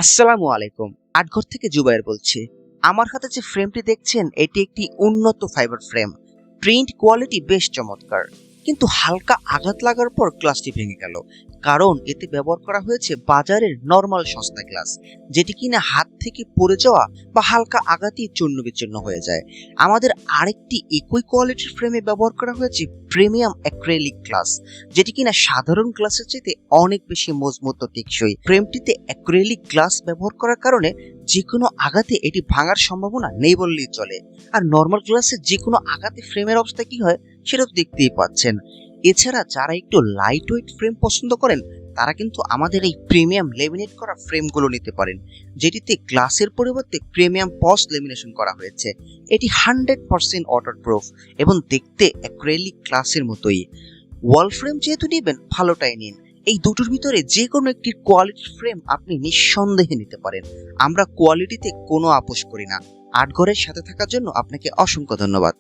আসসালামু আলাইকুম। আটঘর থেকে জুবায়ের বলছি। আমার হাতে যে ফ্রেমটি দেখছেন এটি একটি উন্নত ফাইবার ফ্রেম। প্রিন্ট কোয়ালিটি বেশ চমৎকার। কিন্তু হালকা আঘাত লাগার পর গ্লাসটি ভেঙে গেল। কারণ এতে ব্যবহার করা হয়েছে বাজারের নরমাল সস্তা গ্লাস, যেটি কিনা হাত থেকে পড়ে যাওয়া বা হালকা আঘাতেই চূর্ণ বিচূর্ণ হয়ে যায়। আমাদের আরেকটি একই কোয়ালিটির ফ্রেমে ব্যবহার করা হয়েছে প্রিমিয়াম অ্যাক্রিলিক গ্লাস, যেটি কিনা সাধারণ গ্লাসের চাইতে অনেক বেশি মজবুত ও টেকসই। ফ্রেমটিতে অ্যাক্রিলিক গ্লাস ব্যবহার করার কারণে যে কোনো আঘাতে এটি ভাঙার সম্ভাবনা নেই বললেই চলে। আর নর্মাল গ্লাসে যে কোনো আঘাতে ফ্রেমের অবস্থা কি হয় সেটা তো দেখতেই পাচ্ছেন। এছাড়া যারা একটু লাইট ওয়েট ফ্রেম পছন্দ করেন তারা কিন্তু আমাদের এই প্রিমিয়াম লেমিনেট করা ফ্রেমগুলো নিতে পারেন, যেটিতে গ্লাসের পরিবর্তে প্রিমিয়াম পস লেমিনেশন করা হয়েছে। এটি 100% ওয়াটারপ্রুফ এবং দেখতে অ্যাক্রিলিক গ্লাসের মতোই। ওয়াল ফ্রেম যেহেতু নেবেন ভালোটাই নিন। এই দুটোর ভিতরে যে কোনো একটি কোয়ালিটির ফ্রেম আপনি নিঃসন্দেহে নিতে পারেন। আমরা কোয়ালিটিতে কোনো আপোষ করি না। আটঘরের সাথে থাকার জন্য আপনাকে অসংখ্য ধন্যবাদ।